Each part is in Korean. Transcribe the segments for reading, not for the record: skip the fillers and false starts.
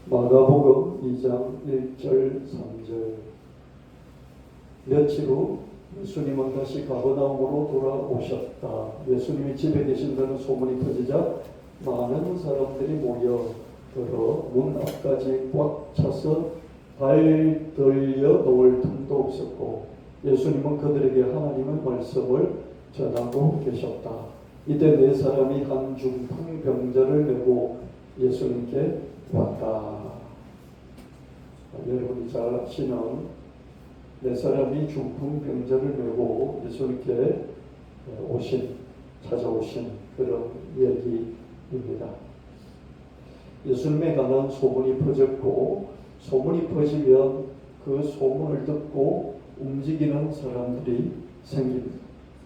마가복음 2장 1절 3절. 며칠 후 예수님은 다시 가버나움으로 돌아오셨다. 예수님이 집에 계신다는 소문이 퍼지자 많은 사람들이 모여들어 문 앞까지 꽉 차서 발 들여 놓을 틈도 없었고, 예수님은 그들에게 하나님의 말씀을 전하고 계셨다. 이때 네 사람이 한 중풍 병자를 메고 예수님께 왔다. 여러분이 잘 아시는 네 사람이 중풍 병자를 메고 예수님께 찾아오신 그런 얘기입니다. 예수님에 관한 소문이 퍼졌고, 소문이 퍼지면 그 소문을 듣고 움직이는 사람들이 생깁니다.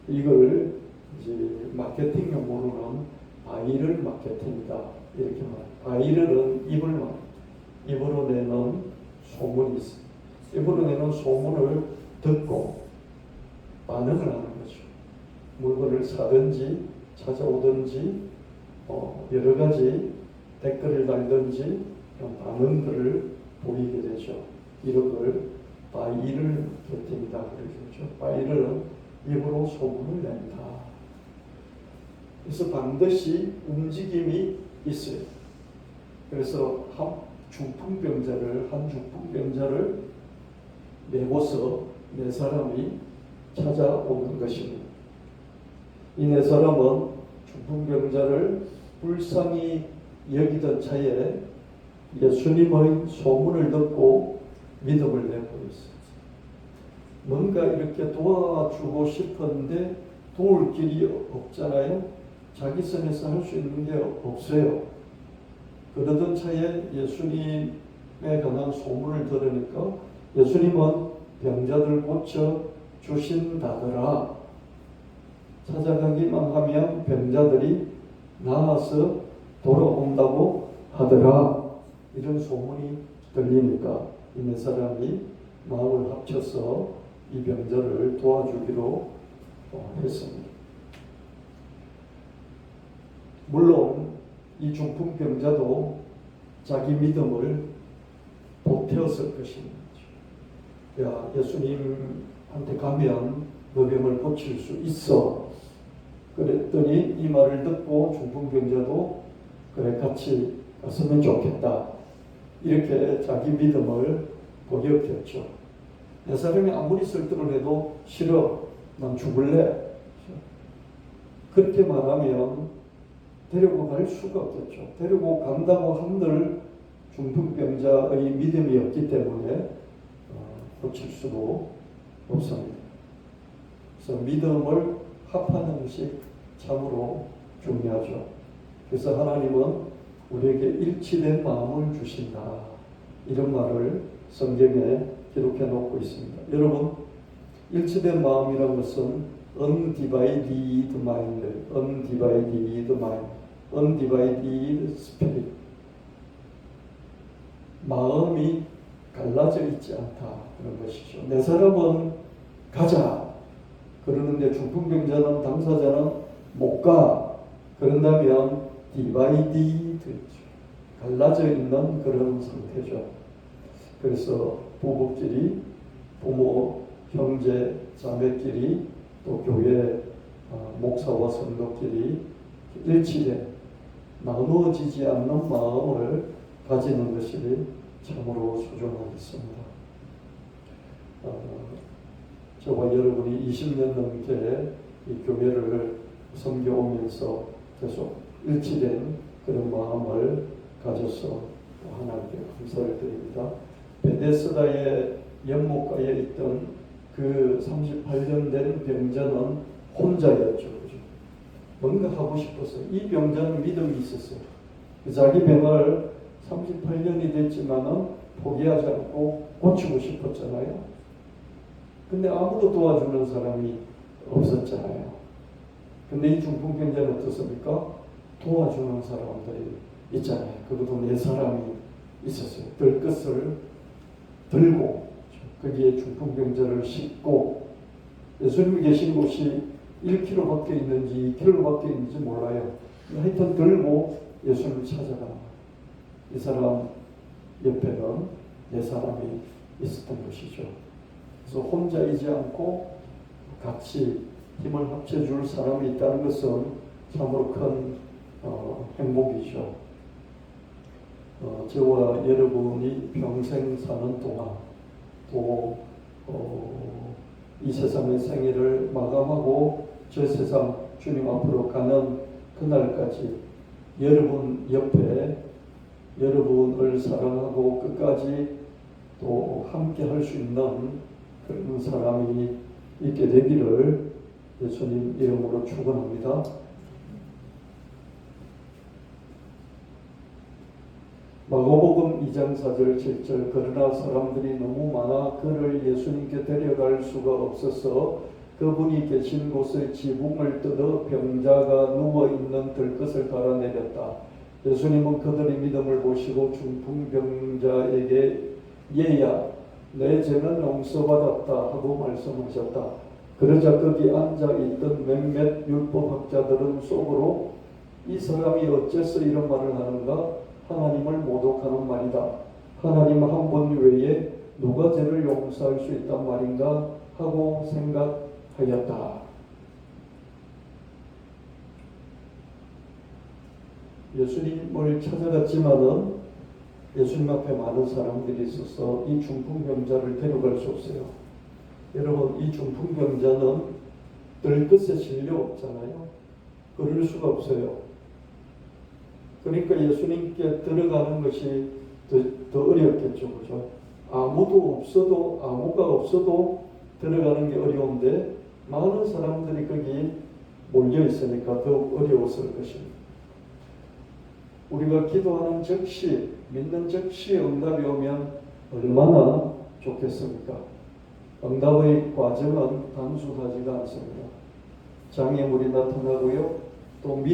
이걸 이제 마케팅 용어로는 바이럴 마케팅이다 이렇게 말합니다. 바이럴은 입으로 내는 소문이 있습니다. 입으로 내는 소문을 듣고 반응을 하는 거죠. 물건을 사든지 찾아오든지 여러 가지 댓글을 달든지 그런 반응들을 보이게 되죠. 이런 걸 바이럴 마케팅이다 그러죠. 바이럴은 입으로 소문을 낸다. 그래서 반드시 움직임이 있어요. 그래서 한 중풍병자를 메고서 네 사람이 찾아오는 것입니다. 이 네 사람은 중풍병자를 불쌍히 여기던 차에 예수님의 소문을 듣고 믿음을 내고 있어요. 뭔가 이렇게 도와주고 싶은데 도울 길이 없잖아요. 자기 선에서 할 수 있는 게 없어요. 그러던 차에 예수님에 관한 소문을 들으니까 예수님은 병자들 고쳐 주신다더라. 찾아가기만 하면 병자들이 나아서 돌아온다고 하더라. 이런 소문이 들리니까 이 네 사람이 마음을 합쳐서 이 병자를 도와주기로 했습니다. 물론 이 중풍 병자도 자기 믿음을 보태었을 것입니다. 야, 예수님한테 가면 너 병을 고칠 수 있어. 그랬더니 이 말을 듣고 중풍 병자도 그래 같이 갔으면 좋겠다. 이렇게 자기 믿음을 보였겠죠. 내 사람이 아무리 설득을 해도 싫어. 난 죽을래. 그렇게 말하면 데리고 갈 수가 없겠죠. 데리고 간다고 한들 중풍병자의 믿음이 없기 때문에 고칠 수도 없습니다. 그래서 믿음을 합하는 것이 참으로 중요하죠. 그래서 하나님은 우리에게 일치된 마음을 주신다. 이런 말을 성경에 기록해 놓고 있습니다. 여러분, 일치된 마음이라는 것은 undivided mind, undivided spirit. 마음이 갈라져 있지 않다. 그런 것이죠. 내 사람은 가자. 그러는데 중풍병자는 당사자는 못 가. 그런다면 divided, 갈라져 있는 그런 상태죠. 그래서 부부끼리, 부모, 형제, 자매끼리, 또 교회 목사와 성도끼리 일치된 나누어지지 않는 마음을 가지는 것이 참으로 소중하겠습니다. 저와 여러분이 20년 넘게 이 교회를 섬겨오면서 계속 일치된 그런 마음을 가져서 하나님께 감사를 드립니다. 베데스다의 연못가에 있던 그 38년 된 병자는 혼자였죠. 뭔가 하고 싶었어요. 이 병자는 믿음이 있었어요. 자기 병을 38년이 됐지만은 포기하지 않고 고치고 싶었잖아요. 근데 아무도 도와주는 사람이 없었잖아요. 근데 이 중풍병자는 어떻습니까? 도와주는 사람들이 있잖아요. 그것도 네 사람이 있었어요. 들것을 들고 거기에 중풍병자를 싣고, 예수님이 계신 곳이 1km밖에 있는지 2km밖에 있는지 몰라요. 하여튼 들고 예수님을 찾아가. 이 사람 옆에는 네 사람이 있었던 것이죠. 그래서 혼자이지 않고 같이 힘을 합쳐줄 사람이 있다는 것은 참으로 큰 행복이죠. 저와 여러분이 평생 사는 동안 또 이 세상의 생애를 마감하고 저 세상 주님 앞으로 가는 그날까지 여러분 옆에 여러분을 사랑하고 끝까지 또 함께 할 수 있는 그런 사람이 있게 되기를 예수님 이름으로 축원합니다. 마가복음 2장 4절 7절 그러나 사람들이 너무 많아 그를 예수님께 데려갈 수가 없어서 그분이 계신 곳의 지붕을 뜯어 병자가 누워있는 들것을 갈아내렸다. 예수님은 그들의 믿음을 보시고 중풍병자에게 얘야 내 죄는 용서받았다 하고 말씀하셨다. 그러자 거기 앉아있던 몇몇 율법학자들은 속으로 이 사람이 어째서 이런 말을 하는가? 하나님을 모독하는 말이다. 하나님 한 분 외에 누가 죄를 용서할 수 있단 말인가 하고 생각하였다. 예수님을 찾아갔지만은 예수님 앞에 많은 사람들이 있어서 이 중풍병자를 데려갈 수 없어요. 여러분, 이 중풍병자는 들것에 실려 없잖아요. 그럴 수가 없어요. 그러니까 예수님께 들어가는 것이 더 어렵겠죠. 그죠? 아무가 없어도 들어가는 게 어려운데 많은 사람들이 거기 몰려 있으니까 더욱 어려웠을 것입니다. 우리가 기도하는 즉시, 믿는 즉시 응답이 오면 얼마나 좋겠습니까? 응답의 과정은 단순하지가 않습니다. 장애물이 나타나고요. 또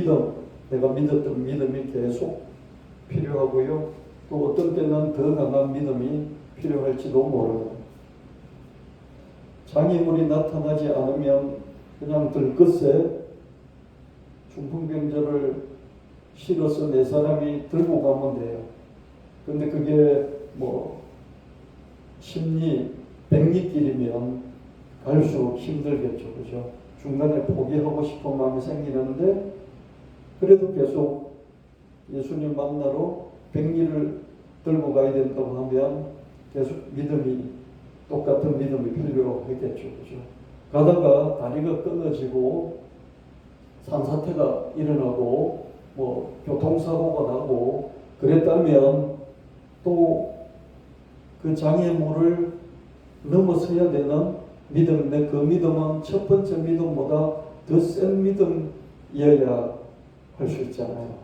내가 믿었던 믿음이 계속 필요하고요. 또 어떤 때는 더 강한 믿음이 필요할지도 모릅니다. 장애물이 나타나지 않으면 그냥 들것에 중풍병자를 실어서 네 사람이 들고 가면 돼요. 근데 그게 백리길이면 갈수록 힘들겠죠. 그죠? 중간에 포기하고 싶은 마음이 생기는데 그래도 계속 예수님 만나러 백리를 들고 가야 된다고 하면 계속 똑같은 믿음이 필요하겠죠. 그죠? 가다가 다리가 끊어지고 산사태가 일어나고 교통사고가 나고 그랬다면 또 그 장애물을 넘어서야 되는 믿음인데 그 믿음은 첫 번째 믿음보다 더 센 믿음이어야 할 수 있잖아요.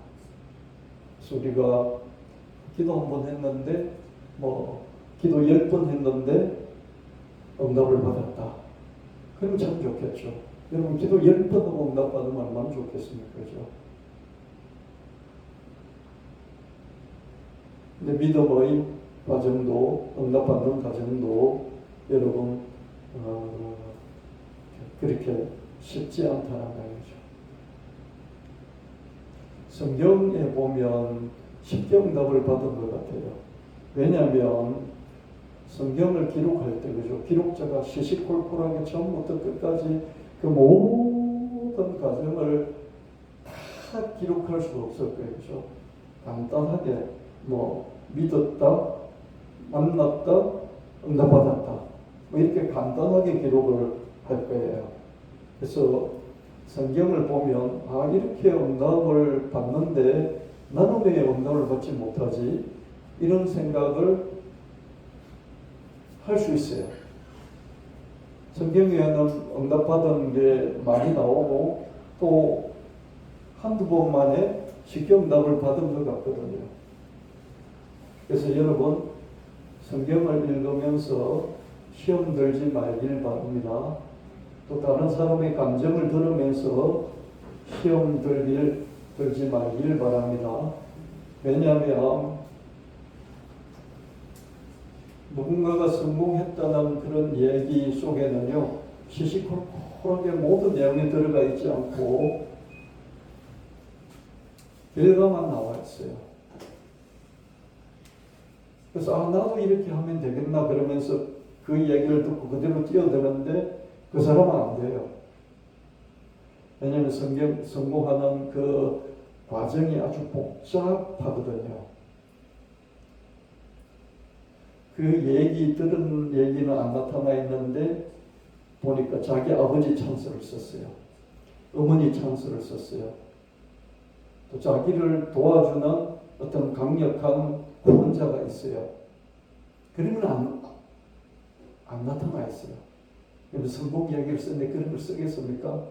그래서 우리가 기도 한 번 했는데 기도 10번 했는데 응답을 받았다. 그럼 참 좋겠죠. 여러분 기도 10번 하고 응답 받으면 얼마나 좋겠습니까? 그죠? 근데 믿음의 과정도 응답받는 과정도 여러분 그렇게 쉽지 않다는 거죠. 성경에 보면 쉽게 응답을 받은 것 같아요. 왜냐하면 성경을 기록할 때 그죠? 기록자가 시시콜콜하게 처음부터 끝까지 그 모든 과정을 다 기록할 수가 없을 거예요. 그죠? 간단하게 믿었다, 만났다, 응답받았다. 이렇게 간단하게 기록을 할 거예요. 그래서 성경을 보면 이렇게 응답을 받는데 나는 왜 응답을 받지 못하지? 이런 생각을 할 수 있어요. 성경에는 응답받은 게 많이 나오고 또 한두 번 만에 쉽게 응답을 받은 것 같거든요. 그래서 여러분 성경을 읽으면서 시험 들지 말길 바랍니다. 또 다른 사람의 감정을 들으면서 시험 들지 말길 바랍니다. 왜냐하면 누군가가 성공했다는 그런 얘기 속에는요 시시콜콜하게 모든 내용이 들어가 있지 않고 결과만 나와 있어요. 그래서 나도 이렇게 하면 되겠나 그러면서 그 얘기를 듣고 그대로 뛰어드는데 그 사람은 안 돼요. 왜냐하면 성공하는 그 과정이 아주 복잡하거든요. 그 들은 얘기는 안 나타나 있는데 보니까 자기 아버지 찬스를 썼어요. 어머니 찬스를 썼어요. 또 자기를 도와주는 어떤 강력한 후원자가 있어요. 그러면 안 나타나 있어요. 성공 이야기를 썼는데 그런 걸 쓰겠습니까?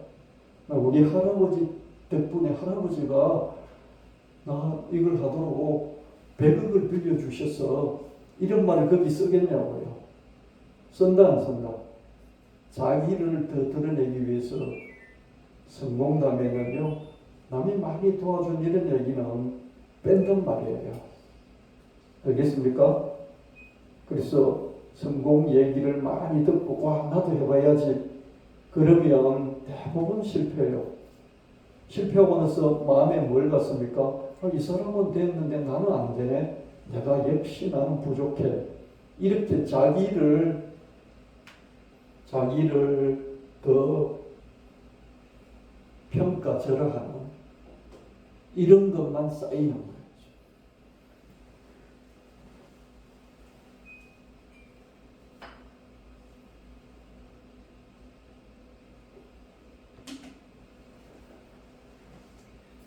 우리 할아버지 덕분에 할아버지가 나 이걸 하도록 100억을 빌려주셔서 이런 말을 거기 쓰겠냐고요. 쓴다 안 쓴다? 자기를 더 드러내기 위해서 성공담에는요, 남이 많이 도와준 이런 얘기는 뺀단 말이에요. 알겠습니까? 그래서 성공 얘기를 많이 듣고 와 나도 해봐야지 그러면 대부분 실패해요. 실패하고 나서 마음에 뭘 갖습니까? 이 사람은 됐는데 나는 안 되네. 내가 역시 나는 부족해. 이렇게 자기를 더 평가절하하는 이런 것만 쌓이는 거예요.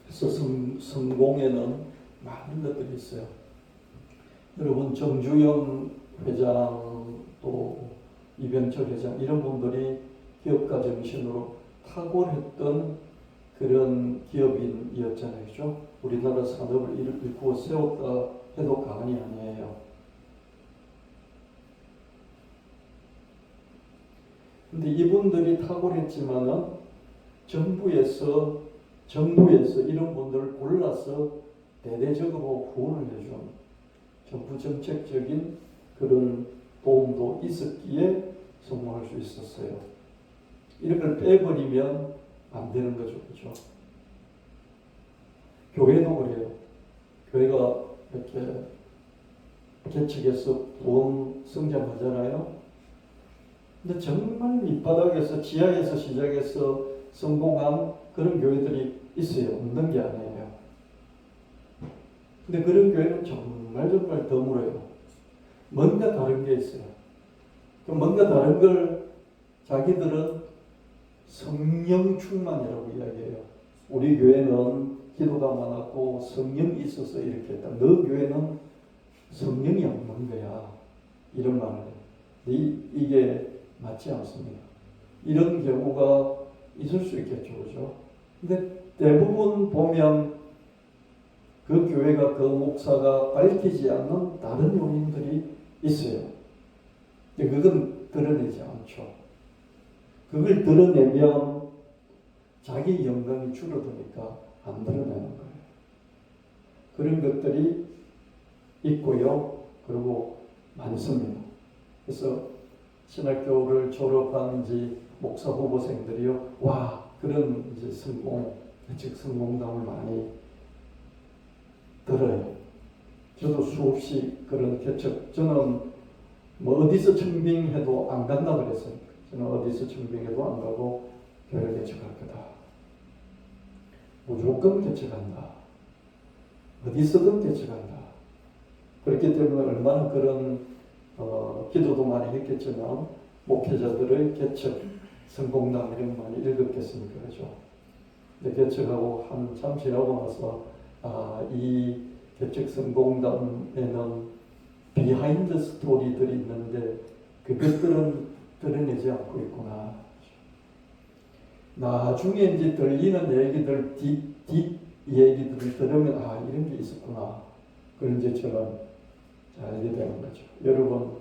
그래서 성공에는 많은 것들이 있어요. 여러분 정주영 회장 또 이병철 회장 이런 분들이 기업가 정신으로 탁월했던 그런 기업인이었잖아요. 그죠? 우리나라 산업을 일구어 세웠다 해도 과언이 아니에요. 근데 이분들이 탁월했지만은 정부에서 이런 분들을 골라서 대대적으로 후원을 해준 정부 정책적인 그런 도움도 있었기에 성공할 수 있었어요. 이런 걸 빼버리면 안 되는 거죠. 그죠? 교회도 그래요. 교회가 이렇게 개척해서 부흥 성장하잖아요. 근데 정말 밑바닥에서 지하에서 시작해서 성공한 그런 교회들이 있어요. 없는 게 아니에요. 근데 그런 교회는 정말 드물어요. 뭔가 다른 게 있어요. 뭔가 다른 걸 자기들은 성령 충만이라고 이야기해요. 우리 교회는 기도가 많았고 성령이 있어서 이렇게 했다. 너 교회는 성령이 없는 거야. 이런 말을 해요. 이게 맞지 않습니다. 이런 경우가 있을 수 있겠죠. 그죠? 근데 대부분 보면 그 교회가 그 목사가 밝히지 않는 다른 요인들이 있어요. 근데 그건 드러내지 않죠. 그걸 드러내면 자기 영광이 줄어드니까 안 드러내는 거예요. 그런 것들이 있고요. 그리고 많습니다. 그래서 신학교를 졸업한 이제 목사 후보생들이요. 와, 그런 이제 개척 성공담을 많이 들어요. 저도 수없이 그런 저는 뭐 어디서 청빙해도 안 간다 그랬어요. 저는 어디서 청빙해도 안 가고 교회를 개척할 거다. 무조건 개척한다. 어디서든 개척한다. 그렇기 때문에 얼마나 그런 기도도 많이 했겠지만 목회자들의 개척 성공담 이런 거 많이 읽었겠습니까? 그렇죠? 근데 개척하고 한참 지나고 나서 이 개척 성공담에는 비하인드 스토리들이 있는데 그것들은 드러내지 않고 있구나. 나중에 이제 들리는 얘기들, 뒷 얘기들을 들으면 이런 게 있었구나. 그런 이제 저는 알게 되는 거죠. 여러분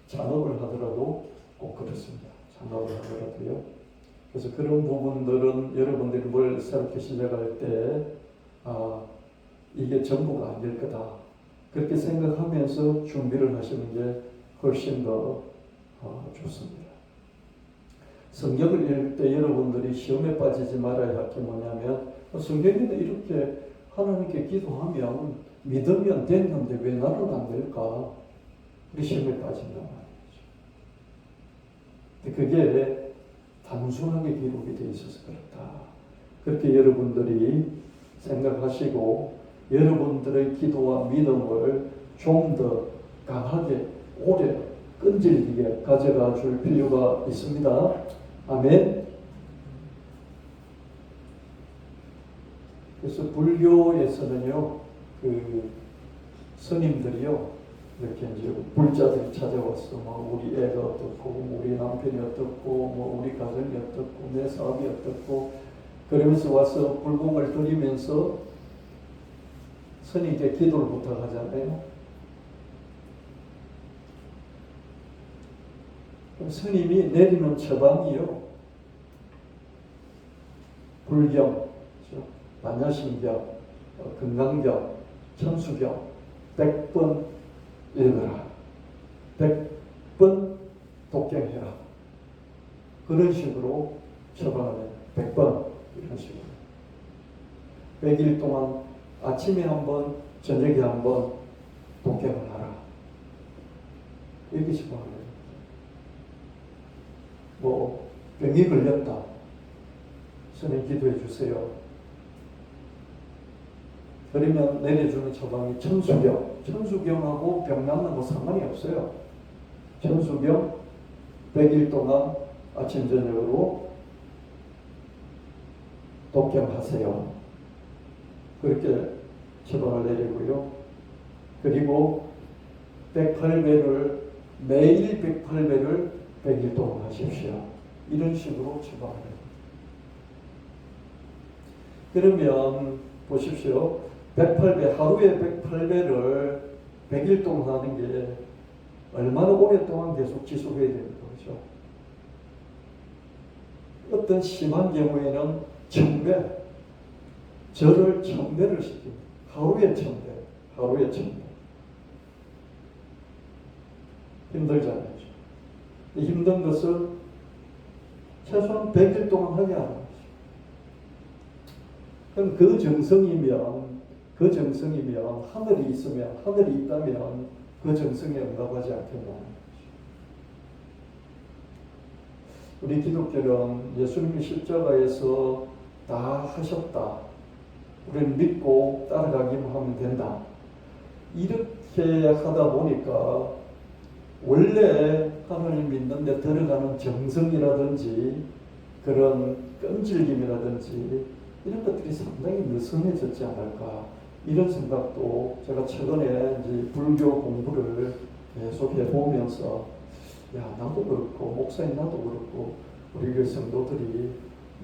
잔업을 하더라도 꼭 그렇습니다. 잔업을 하더라도요. 그래서 그런 부분들은 여러분들이 뭘 새롭게 시작할 때 이게 전부가 아닐 거다. 그렇게 생각하면서 준비를 하시는 게 훨씬 더 좋습니다. 성경을 읽을 때 여러분들이 시험에 빠지지 말아야 할 게 뭐냐면 성경에는 이렇게 하나님께 기도하면 믿으면 됐는데 왜 나는 안 될까? 우리 시험에 빠진단 말이죠. 그게 단순하게 기록이 되어 있어서 그렇다. 그렇게 여러분들이 생각하시고 여러분들의 기도와 믿음을 좀 더 강하게 오래 끈질기게 가져가 줄 필요가 있습니다. 아멘. 그래서 불교에서는요, 그 스님들이요, 이렇게 이제 불자들이 찾아왔어. 뭐 우리 애가 어떻고, 우리 남편이 어떻고, 뭐 우리 가정이 어떻고, 내 사업이 어떻고, 그러면서 와서 불공을 드리면서 스님께 기도를 부탁하잖아요. 스님이 내리는 처방이요, 불경, 반야신경, 금강경, 천수경 100번 읽어라, 100번 독경해라. 그런 식으로 처방하면 100번 이런 식으로 100일 동안 아침에 한번 저녁에 한번 독경을 하라, 이렇게 처방하는. 뭐 병이 걸렸다, 스님 기도해 주세요. 그러면 내려주는 처방이 천수경. 천수경하고 병 낫는 거 상관이 없어요. 천수경 100일 동안 아침 저녁으로 독경하세요. 그렇게 처방을 내리고요. 그리고 108배를 매일 108배를 100일 동안 하십시오. 이런 식으로 처방을 해요. 그러면 보십시오. 108배, 하루에 108배를 100일 동안 하는 게 얼마나 오랫동안 계속 지속해야 되는 거죠. 어떤 심한 경우에는 1000배, 절을 1000배를 시킵니다. 하루에 1000배, 하루에 1000배. 힘들잖아요. 힘든 것을 최소한 100일 동안 하게 하는 거죠. 그럼 그 정성이면 하늘이 있으면, 하늘이 있다면 그 정성에 응답하지 않겠나. 우리 기독교는 예수님이 십자가에서 다 하셨다, 우리는 믿고 따라가기만 하면 된다, 이렇게 하다 보니까 원래 하나님 믿는 데 들어가는 정성이라든지 그런 끈질김이라든지 이런 것들이 상당히 느슨해졌지 않을까, 이런 생각도 제가 최근에 이제 불교 공부를 계속 해보면서, 야, 나도 그렇고 목사님 나도 그렇고 우리 교회 성도들이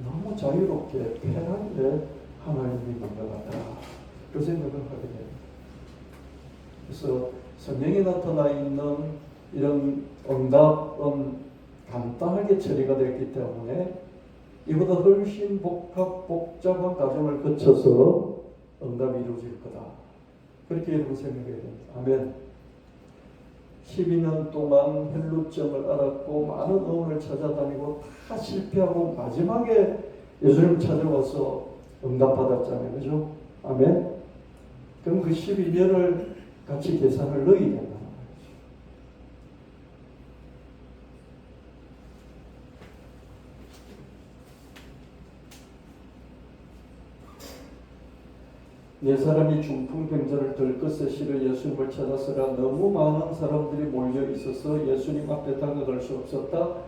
너무 자유롭게 편하게 하나님 믿는 것 같다, 그 생각을 하게 됩니다. 그래서 성경에 나타나 있는 이런 응답은 간단하게 처리가 됐기 때문에 이보다 훨씬 복잡한 과정을 거쳐서 응답이 이루어질 거다, 그렇게 여러분 생각해야 됩니다. 아멘. 12년 동안 혈루증을 앓았고 많은 의원을 찾아다니고 다 실패하고 마지막에 예수님 찾아와서 응답받았잖아요. 그죠? 아멘. 그럼 그 12년을 같이 계산을 넣어야 된다. 네 사람이 중풍병자를 들것에 실어 예수님을 찾았으나 너무 많은 사람들이 몰려 있어서 예수님 앞에 다가갈 수 없었다.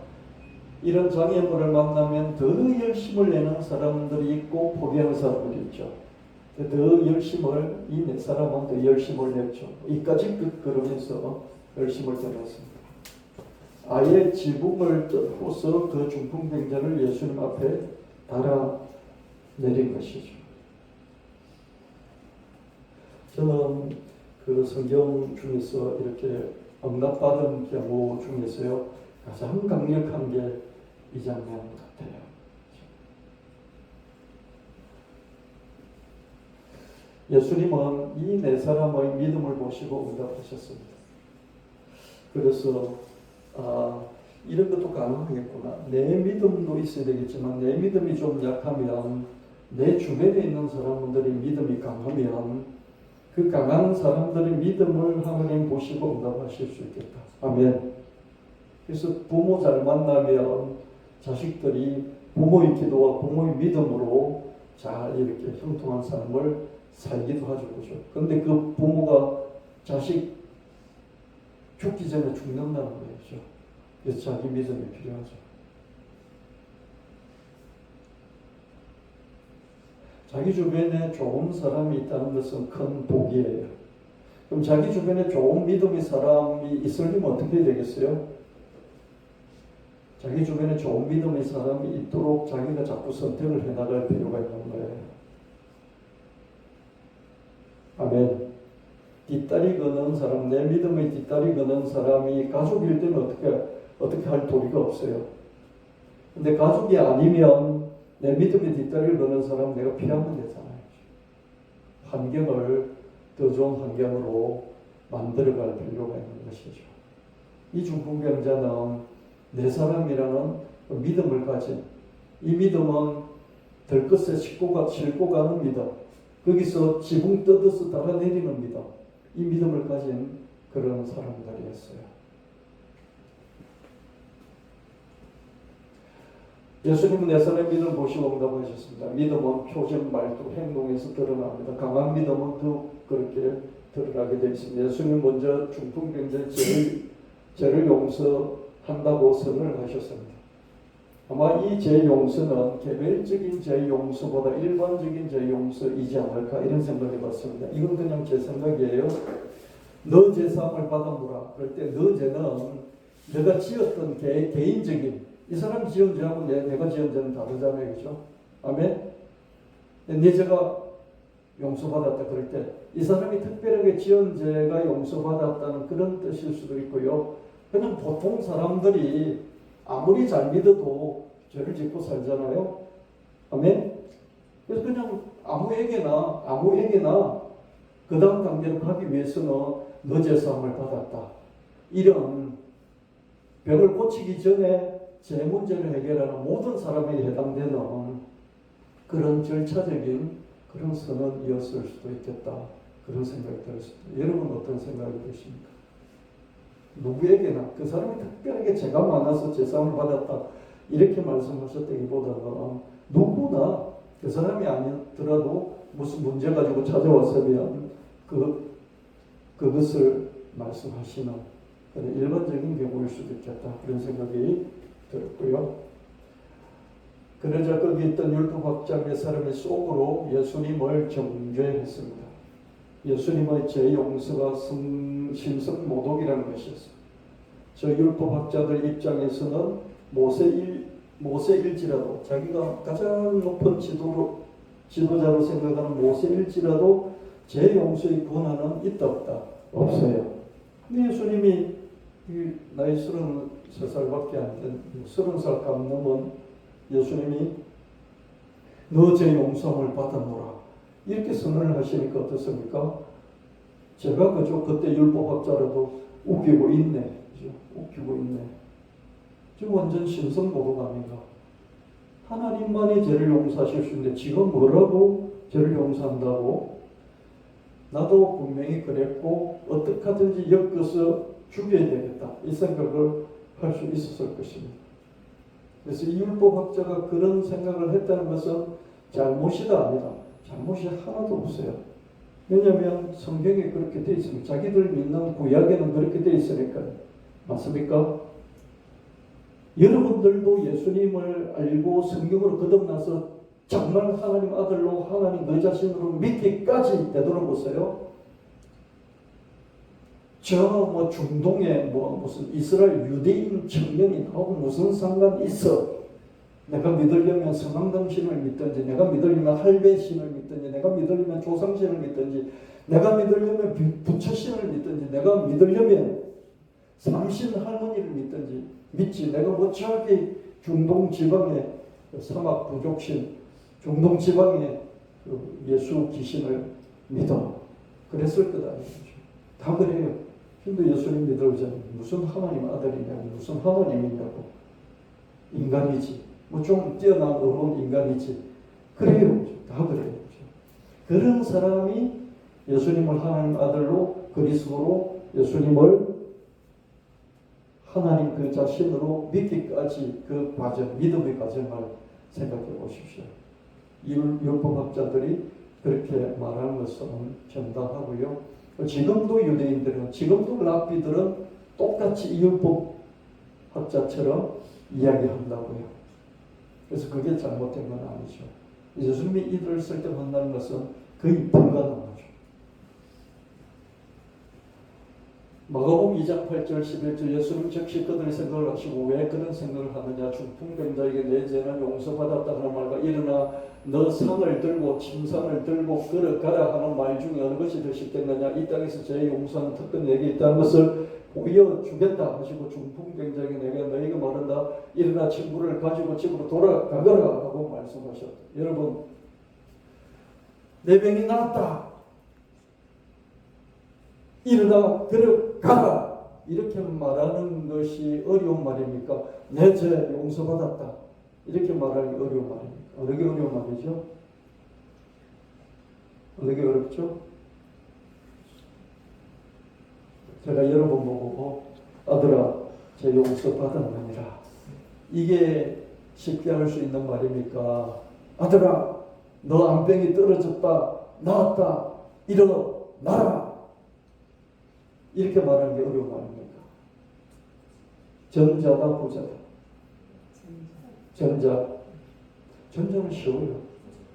이런 장애물을 만나면 더 열심을 내는 사람들이 있고 포기하는 사람들이 있죠. 더 열심을, 이 네 사람은 더 열심을 냈죠. 이까지 걸으면서 열심을 내었습니다. 아예 지붕을 뚫고서 그 중풍병자를 예수님 앞에 달아내린 것이죠. 저는 그 성경 중에서 이렇게 응답받은 경우 중에서요, 가장 강력한 게 이 장면 같아요. 예수님은 이 네 사람의 믿음을 보시고 응답하셨습니다. 그래서 이런 것도 가능하겠구나. 내 믿음도 있어야 되겠지만 내 믿음이 좀 약하면 내 주변에 있는 사람들이 믿음이 강하면 그 강한 사람들의 믿음을 하나님 보시고 응답하실 수 있겠다. 아멘. 그래서 부모 잘 만나면 자식들이 부모의 기도와 부모의 믿음으로 잘 이렇게 형통한 삶을 살기도 하죠. 그죠? 근데 그 부모가 자식 죽기 전에 죽는다는 거죠. 그래서 자기 믿음이 필요하죠. 자기 주변에 좋은 사람이 있다는 것은 큰 복이에요. 그럼 자기 주변에 좋은 믿음의 사람이 있으려면 어떻게 되겠어요? 자기 주변에 좋은 믿음의 사람이 있도록 자기가 자꾸 선택을 해나갈 필요가 있는 거예요. 아멘. 뒷다리 거는 사람, 내 믿음의 뒷다리 거는 사람이 가족일 때는 어떻게 할 도리가 없어요. 근데 가족이 아니면 내 믿음의 뒷다리를 거는 사람 내가 피하면 되잖아요. 환경을 더 좋은 환경으로 만들어갈 필요가 있는 것이죠. 이 중풍병자는 내 사람이라는 믿음을 가진, 이 믿음은 들것에 싣고 가는 믿음, 거기서 지붕 뜯어서 달아내리는 믿음, 이 믿음을 가진 그런 사람들이었어요. 예수님은 내 사람의 믿음을 보시고 응답하셨습니다. 믿음은 표정, 말투, 행동에서 드러납니다. 강한 믿음은 더 그렇게 드러나게 되어 있습니다. 예수님 먼저 중풍병자의 죄를 용서한다고 선언을 하셨습니다. 아마 이 죄 용서는 개별적인 죄 용서보다 일반적인 죄 용서이지 않을까 이런 생각을 해봤습니다. 이건 그냥 제 생각이에요. 너 죄사함을 받아보라. 그럴 때 너 죄는 내가 지었던 개인적인, 이 사람이 지은 죄하고 내가 지은 죄는 다르잖아요. 그죠? 아멘? 내 죄가 용서받았다. 그럴 때 이 사람이 특별하게 지은 죄가 용서받았다는 그런 뜻일 수도 있고요. 그냥 보통 사람들이 아무리 잘 믿어도 죄를 짓고 살잖아요. 아멘? 그래서 그냥 아무에게나 그 다음 단계로 가기 위해서는 너 죄사함을 받았다. 이런 병을 고치기 전에 제 문제를 해결하는 모든 사람에게 해당되는 그런 절차적인 그런 선언이었을 수도 있겠다. 그런 생각이 들었습니다. 여러분 어떤 생각이 드십니까? 누구에게나 그 사람이 특별하게 죄가 많아서 죄사함을 받았다 이렇게 말씀하셨다기보다는 누구나 그 사람이 아니더라도 무슨 문제 가지고 찾아왔으면 그것을 말씀하시는 그런 일반적인 경우일 수도 있겠다 그런 생각이 들었고요. 그러자 거기 있던 율법학자 몇 사람의 속으로 예수님을 정죄했습니다. 예수님의 죄 용서가 심성모독이라는 것이었어요. 저 율법학자들 입장에서는 모세일지라도 자기가 가장 높은 지도자로 생각하는 모세일지라도 죄 용서의 권한은 있다 없다? 없어요. 근데 예수님이 나이 33살밖에 안 된 30살 감 넘은 예수님이 너 죄 용서함을 받아노라 이렇게 선언을 하시니까 어떻습니까? 제가 그때 율법학자라도 웃기고 있네. 그죠? 웃기고 있네. 지금 완전 신성모독 아닌가? 하나님만이 죄를 용서하실 수 있는데 지가 뭐라고 죄를 용서한다고? 나도 분명히 그랬고 어떻게 하든지 엮어서 죽여야 되겠다. 이 생각을 할 수 있었을 것입니다. 그래서 이 율법학자가 그런 생각을 했다는 것은 잘못이다 아니다. 잘못이 하나도 없어요. 왜냐하면 성경에 그렇게 되어 있습니다. 자기들 믿는 구약에는 그렇게 되어 있으니까요. 맞습니까? 여러분들도 예수님을 알고 성경으로 거듭나서 정말 하나님 아들로 하나님 너 자신으로 믿기까지 되돌아보세요. 중동에 무슨 이스라엘 유대인 청년이 나오고 무슨 상관이 있어? 내가 믿으려면 성황당신을 믿든지, 내가 믿으려면 할배신을 믿든지, 내가 믿으려면 조상신을 믿든지, 내가 믿으려면 부처신을 믿든지, 내가 믿으려면 삼신 할머니를 믿든지 믿지. 내가 저기 중동 지방의 사막 부족신, 중동 지방의 예수 귀신을 믿어. 그랬을 것 아니에요. 다 그래요. 근데 예수님 믿으자 무슨 하나님 아들이냐고, 무슨 하나님이냐고. 인간이지. 좀 뛰어난 어려운 인간이지. 그래요. 다 그래요. 그런 사람이 예수님을 하나님 아들로 그리스도로 예수님을 하나님 그 자신으로 믿기까지 그 과정, 믿음의 과정을 생각해 보십시오. 율법학자들이 그렇게 말하는 것은 정당하고요. 지금도 유대인들은, 지금도 랍비들은 똑같이 이 율법학자처럼 이야기한다고요. 그래서 그게 잘못된 건 아니죠. 예수님이 이들을 설득한다는 것은 거의 불가능하죠. 마가복음 2장 8절 11절 예수님 즉시 그들의 생각을 하시고 왜 그런 생각을 하느냐 중풍병자에게 내 죄는 용서받았다 하는 말과 일어나 너 상을 들고 침상을 들고 걸어가라 하는 말 중에 어느 것이 더 쉽겠느냐 이 땅에서 죄 용서하는 특권이 내게 있다는 것을 보여주겠다 하시고 중풍병자에게 내가 너희가 말한다 일어나 친구를 가지고 집으로 돌아가거라 하고 말씀하셨다. 여러분 내 병이 나았다. 일어나 들어가라 이렇게 말하는 것이 어려운 말입니까? 내 죄 용서받았다 이렇게 말하기 어려운 말입니까? 어느 게 어려운 말이죠? 어느 게 어렵죠? 제가 여러 번 보고 아들아 죄 용서받았느니라 이게 쉽게 할 수 있는 말입니까? 아들아 너 암병이 떨어졌다 나았다 일어나라 이렇게 말하는 게 어려운 말입니까? 전자다 부자다. 전자는 쉬워요.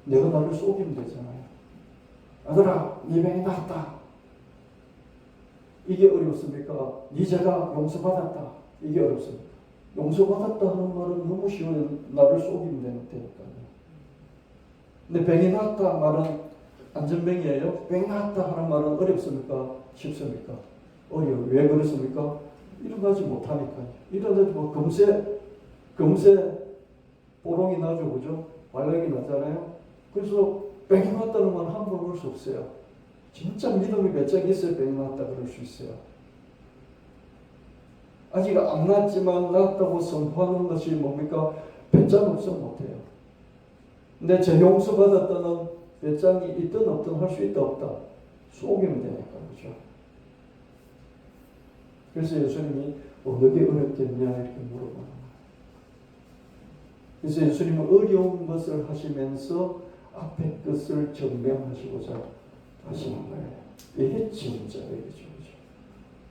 내가 나를 속이면 되잖아요. 아들아 네 병이 나았다. 이게 어렵습니까? 네 죄가 용서받았다. 이게 어렵습니까? 용서받았다 하는 말은 너무 쉬워요. 나를 속이면 되니까요. 근데 병이 나았다 말은 안전병이에요. 병이 나았다 하는 말은 어렵습니까? 쉽습니까? 어려워요. 왜 그렇습니까? 일어나지 못하니까요. 일어나지 뭐 금세 보롱이 나죠. 그죠? 발락이 나잖아요. 그래서 병이 났다는 말 함부로 볼 수 없어요. 진짜 믿음이 배짱 있어야 병이 났다 그럴 수 있어요. 아직 안 났지만 났다고 선포하는 것이 뭡니까? 배짱 없으면 못해요. 근데 제 용서받았다는 배짱이 있든 없든 할 수 있다 없다. 속이면 되니까. 그죠? 그래서 예수님이 어느 게 어렵겠냐 이렇게 물어보는 거예요. 그래서 예수님은 어려운 것을 하시면서 앞에 것을 증명하시고자 하시는 거예요. 이게 진짜 얘기죠.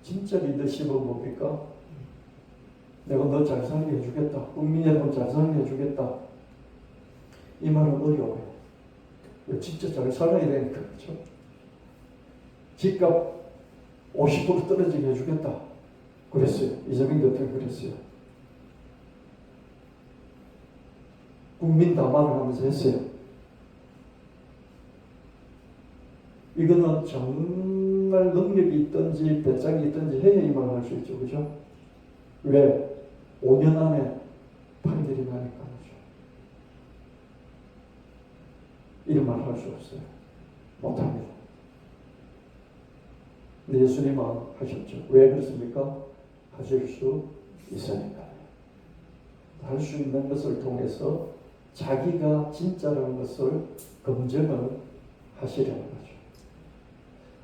진짜 리더십은 뭡니까? 내가 너 잘 살게 해주겠다. 국민 여러분 잘 살게 해주겠다. 이 말은 어려워요. 진짜 잘 살아야 되니까. 그렇죠? 집값 50% 떨어지게 해주겠다. 그랬어요. 이재명 대통령 그랬어요. 국민 담화를 하면서 했어요. 이거는 정말 능력이 있든지 배짱이 있든지 해야 이 말을 할 수 있죠. 그죠? 왜? 5년 안에 판결이 나니까 그죠? 이런 말 할 수 없어요. 못합니다. 근데 예수님은 하셨죠. 왜 그렇습니까? 하실 수 있으니까. 할 수 있는 것을 통해서 자기가 진짜라는 것을 검증을 하시려는 거죠.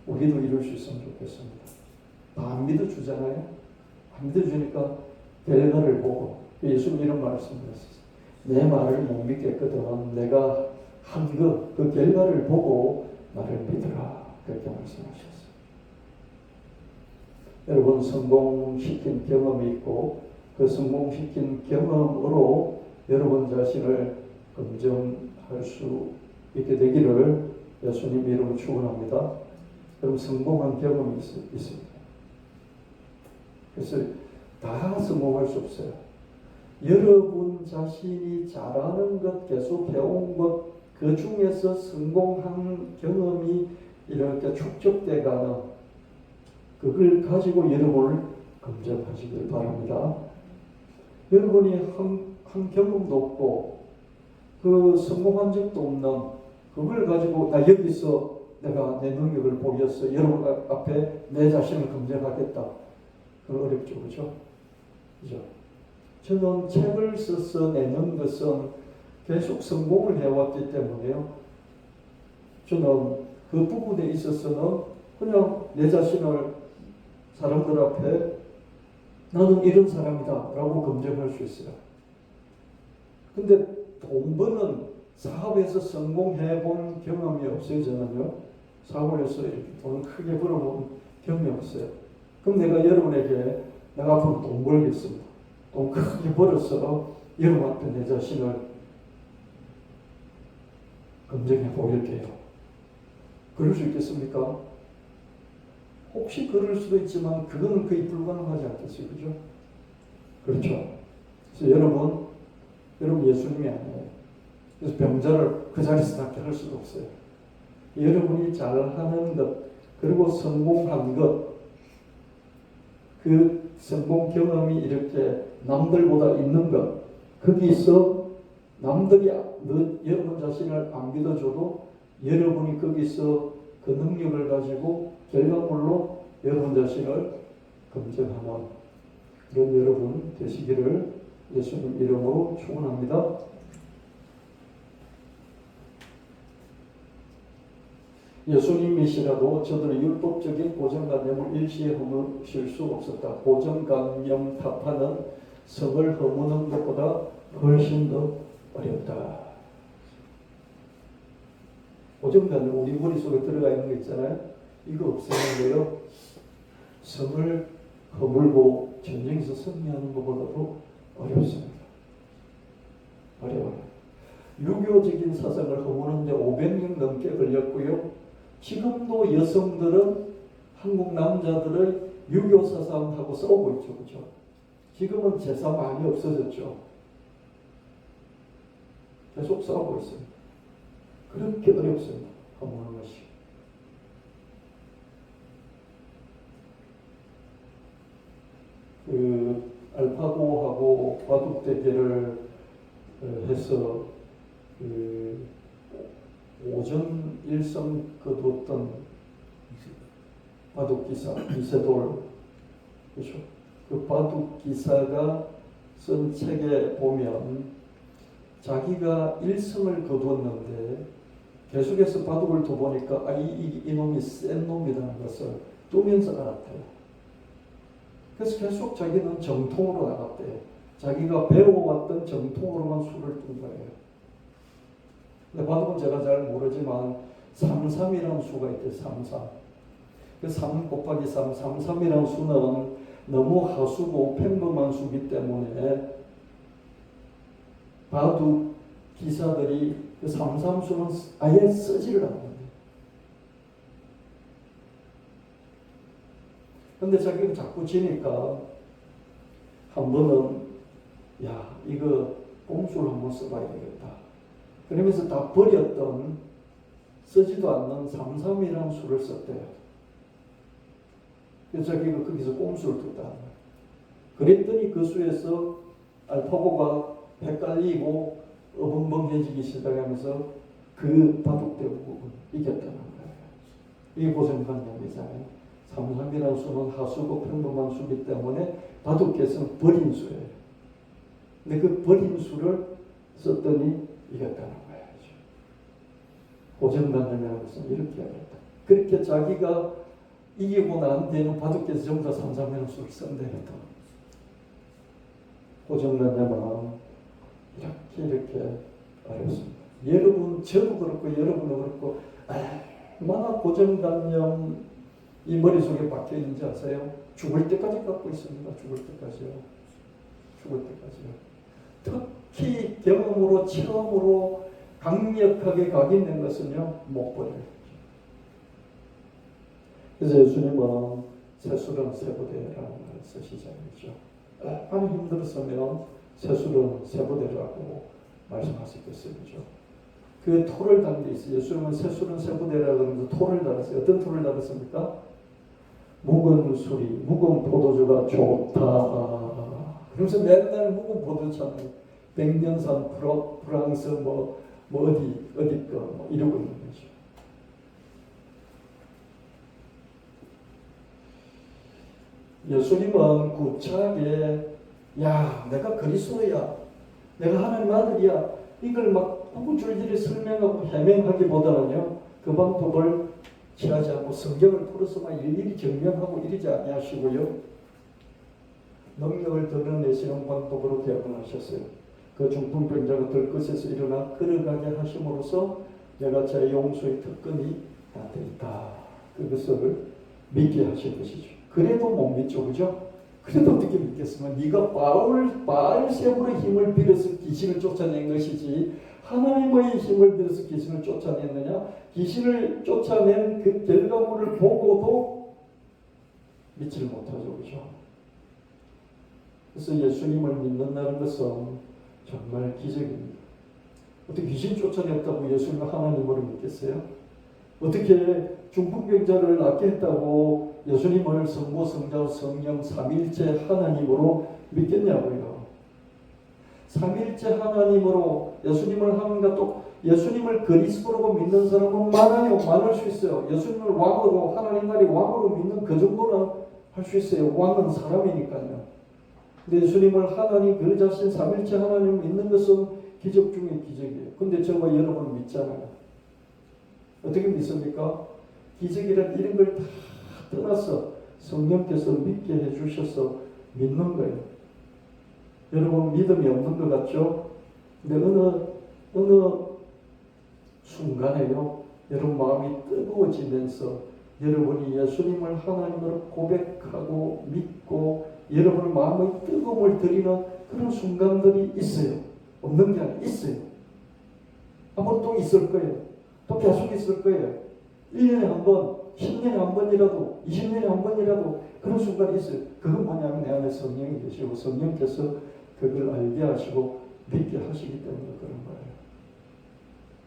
우리도 이룰 수 있으면 좋겠습니다. 안 믿어주잖아요. 안 믿어주니까 결과를 보고 예수님 이런 말씀을 했어요. 내 말을 못 믿겠거든. 내가 한 그 결과를 보고 나를 믿으라. 그렇게 말씀하셨어요. 여러분 성공시킨 경험이 있고 그 성공시킨 경험으로 여러분 자신을 검증할 수 있게 되기를 예수님 이름으로 축원합니다. 그럼 성공한 경험이 있습니다. 그래서 다 성공할 수 없어요. 여러분 자신이 잘하는 것, 계속 해온 것, 그 중에서 성공한 경험이 이렇게 축적돼 가는 그걸 가지고 여러분을 검증하시길 바랍니다. 여러분이 한 경험도 없고 그 성공한 적도 없는 그걸 가지고 나 여기서 내가 내 능력을 보였어. 여러분 앞에 내 자신을 검증하겠다. 그건 어렵죠. 그죠? 그죠? 저는 책을 써서 내는 것은 계속 성공을 해왔기 때문에요. 저는 그 그 부분에 있어서는 그냥 내 자신을 사람들 앞에 나는 이런 사람이다 라고 검증할 수 있어요. 근데 돈 버는 사업에서 성공해 본 경험이 없어요. 저는요. 사업에서 이렇게 돈을 크게 벌어본 경험이 없어요. 그럼 내가 여러분에게 내가 앞으로 돈 벌겠습니다. 돈 크게 벌어서 여러분 앞에 내 자신을 검증해 보일게요. 그럴 수 있겠습니까? 혹시 그럴 수도 있지만 그거는 거의 불가능하지 않겠어요? 그죠? 그렇죠. 그래서 여러분 예수님이 아니에요. 그래서 병자를 그 자리에서 낫게 할 수도 없어요. 여러분이 잘하는 것, 그리고 성공한 것, 그 성공 경험이 이렇게 남들보다 있는 것, 거기서 남들이 여러분 자신을 안 믿어줘도 여러분이 거기서 그 능력을 가지고 결과물로 여러분 자신을 검증하는 그런 여러분 되시기를 예수님 이름으로 축원합니다. 예수님이시라도 저들은 율법적인 고정관념을 일시에 허무실 수 없었다. 고정관념 타파는 성을 허무는 것보다 훨씬 더 어렵다. 고정관념 우리 머릿속에 들어가 있는 거 있잖아요. 이거 없애는 거요. 성을 허물고 전쟁에서 승리하는 것보다도 어렵습니다. 어려워요. 유교적인 사상을 허무는데 500년 넘게 걸렸고요. 지금도 여성들은 한국 남자들의 유교 사상하고 싸우고 있죠. 그렇죠? 지금은 제사 많이 없어졌죠. 계속 싸우고 있습니다. 그렇게 어렵습니다. 허무는 것이. 그 알파고하고 바둑 대결을 해서 그 오전 일성 거두었던 바둑 기사 이세돌, 그렇죠? 그 바둑 기사가 쓴 책에 보면 자기가 일성을 거두었는데 계속해서 바둑을 둬보니까 이놈이 센 놈이라는 것을 두면서 알았대요. 그래서 계속 자기는 정통으로 나갔대요. 자기가 배워왔던 정통으로만 수를 둔 거예요. 근데 바둑은 제가 잘 모르지만 33이라는 수가 있대요. 33. 그 3 곱하기 3, 33이라는 수는 너무 하수고 평범한 수기 때문에 바둑 기사들이 그 33수는 아예 쓰지를 않는데. 근데 자기가 자꾸 지니까 한 번은 야 이거 꼼수를 한번 써봐야 되겠다. 그러면서 다 버렸던 쓰지도 않는 33이라는 수를 썼대요. 그래서 자기가 거기서 꼼수를 뒀다. 그랬더니 그 수에서 알파고가 헷갈리고 어벙벙해지기 시작하면서 그 바둑 대국을 이겼다는 거예요. 이게 고정관념이잖아요. 33이라는 수는 하수고 평범한 수기 때문에 바둑계에서는 버린 수예요. 근데 그 버린 수를 썼더니 이겼다는 거예요. 고정관념이라는 것은 이렇게 하겠다. 그렇게 자기가 이기고 난 뒤에는 바둑계에서 전부 다 33이라는 수를 쓴대요. 고정관념은 이렇게 어렵습니다. 여러분, 저도 그렇고 여러분도 그렇고 얼마나 고정관념 이 머릿속에 박혀 있는지 아세요? 죽을 때까지 갖고 있습니다. 죽을 때까지요. 죽을 때까지요. 특히 경험으로 처음으로 강력하게 각인된 것은요. 못 버려요. 그래서 예수님은 세술은 세부대라는 말을 쓰시잖아요. 얼마나 힘들었으면 세술은 세부대라고 말씀하셨겠어요. 그죠? 그 토를 단 게 있어요. 예수님은 세술은 세부대라고 하면서 토를 달았어요. 어떤 토를 달았습니까? 묵은 술이, 묵은 포도주가 좋다. 그러면서 맨날 묵은 포도주잖아요. 백년산 프랑스 어디 거 이러고 있는 거죠. 예수님은 구차하게 야 내가 그리스도야, 내가 하나님 아들이야 이걸 막 줄줄이 설명하고 해명하기보다는요 그 방법을 취하지 않고 성경을 풀어서만 일일이 증명하고 이러지 아니하시고요. 능력을 드러내시는 방법으로 대언하셨어요. 그 중풍병자가 들것에서 일어나 걸어가게 하심으로써 내가 제 용서의 특권이 나한테 있다. 그것을 믿게 하신 것이죠. 그래도 못 믿죠. 그죠? 그래도 어떻게 믿겠으면 네가 바알세불의 힘을 빌어서 귀신을 쫓아낸 것이지 하나님의 힘을 빌어서 귀신을 쫓아냈느냐? 귀신을 쫓아낸 그 결과물을 보고도 믿지를 못하죠. 그죠? 그래서 예수님을 믿는다는 것은 정말 기적입니다. 어떻게 귀신 쫓아냈다고 예수님을 하나님으로 믿겠어요? 어떻게 중풍병자를 낫게 했다고 예수님을 성부, 성자, 성령, 삼일체 하나님으로 믿겠냐고요. 삼일체 하나님으로 예수님을 하는가 또 예수님을 그리스도로 믿는 사람은 많아요. 많을 수 있어요. 예수님을 왕으로 하나님 나라의 왕으로 믿는 그 정도는 할 수 있어요. 왕은 사람이니까요. 근데 예수님을 하나님 그 자신 삼일체 하나님을 믿는 것은 기적 중에 기적이에요. 근데 저와 여러분은 믿잖아요. 어떻게 믿습니까? 기적이란 이런 걸 다 떠나서 성령께서 믿게 해주셔서 믿는 거예요. 여러분 믿음이 없는 것 같죠? 근데 어느 순간에요. 여러분 마음이 뜨거워지면서 여러분이 예수님을 하나님으로 고백하고 믿고 여러분 마음의 뜨거움을 드리는 그런 순간들이 있어요. 없는 게 아니라 있어요. 아마 또 있을 거예요. 또 계속 있을 거예요. 1년에 한 번, 10년에 한 번이라도, 20년에 한 번이라도 그런 순간이 있어요. 그건 뭐냐면 내 안에 성령이 계시고 성령께서 그걸 알게 하시고 믿게 하시기 때문에 그런 거예요.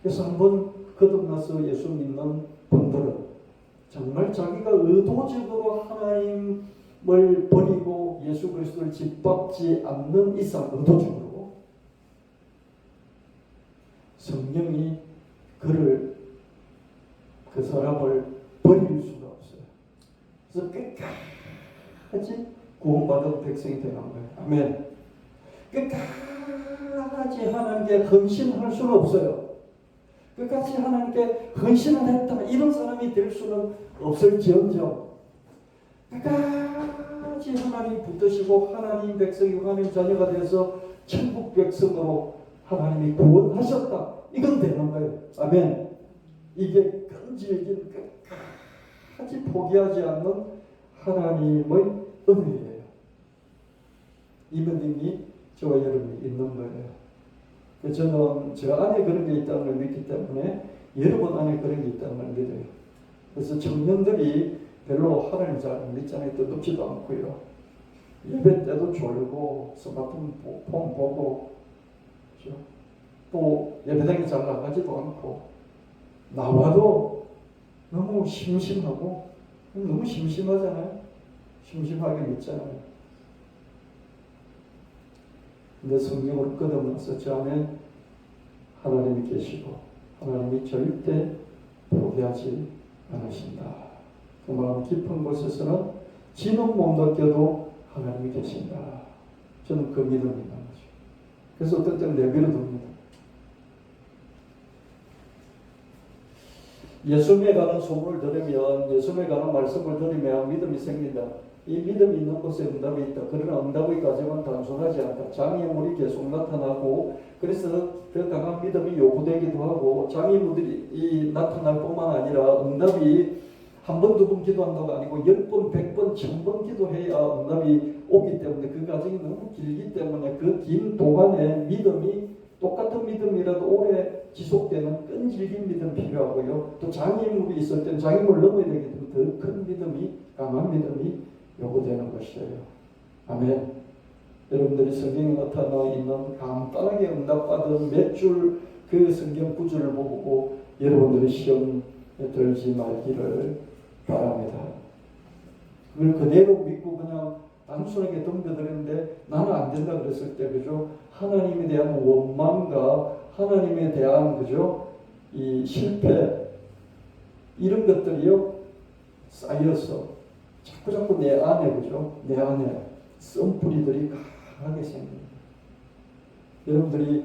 그래서 한번 거듭나서 예수 믿는 분들은 정말 자기가 의도적으로 하나님을 버리고 예수 그리스도를 짓밟지 않는 이상 의도적으로 성령이 그 사람을 버릴 수가 없어요. 그래서 끝까지 구원받은 백성이 되는 거예요. 아멘. 끝까지 하나님께 헌신할 수는 없어요. 끝까지 하나님께 헌신을 했다. 이런 사람이 될 수는 없을지언정 끝까지 하나님 붙드시고 하나님 백성이 하나님 자녀가 되어서 천국 백성으로 하나님이 구원하셨다. 이건 되는 거예요. 아멘. 이게 끈질긴 끝까지 포기하지 않는 하나님의 은혜예요. 이 믿음이 저와 여러분이 있는 거예요. 저는 저 안에 그런 게 있다는 걸 믿기 때문에 여러분 안에 그런 게 있다는 걸 믿어요. 그래서 청년들이 별로 하나님 잘 믿잖아요. 뜻없지도 않고요. 예배 때도 졸고 스마트폰 보고 그렇죠? 또 예배당에 잘 나가지도 않고 나와도 너무 심심하고 너무 심심하잖아요. 심심하게 믿잖아요. 근데 성경으로 거듭나서 저 안에 하나님이 계시고 하나님이 절대 포기하지 않으신다. 그 마음 깊은 곳에서는 지는 못 느껴도 하나님이 계신다. 저는 그 믿음이 있는 거죠. 그래서 어떤 때는 내버려둡니다. 예수님에 관한 소문을 들으면 예수님에 관한 말씀을 들으면 믿음이 생긴다. 이 믿음이 있는 곳에 응답이 있다. 그러나 응답의 과정은 단순하지 않다. 장애물이 계속 나타나고 그래서 더 강한 믿음이 요구되기도 하고 장애물이 나타날 뿐만 아니라 응답이 한 번, 두 번 기도한다가 아니고 10번, 100번, 1000번 기도해야 응답이 오기 때문에 그 과정이 너무 길기 때문에 그 긴 동안에 믿음이 똑같은 믿음이라도 오래 지속되는 끈질긴 믿음 필요하고요. 또 장애물이 있을 때는 장애물을 넘어야 되기 때문에 더 큰 믿음이, 강한 믿음이 요구되는 것이에요. 아멘. 여러분들이 성경에 나타나 있는 간단하게 응답받은 몇 줄 그 성경 구절을 보고 여러분들이 시험에 들지 말기를 바랍니다. 그걸 그대로 믿고 그냥 단순하게 덤벼드렸는데 나는 안 된다 그랬을 때 그죠? 하나님에 대한 원망과 하나님에 대한 그죠? 이 실패 이런 것들이요 쌓여서 자꾸 내 안에 그죠? 내 안에 썬뿌리들이 강하게 생깁니다. 여러분들이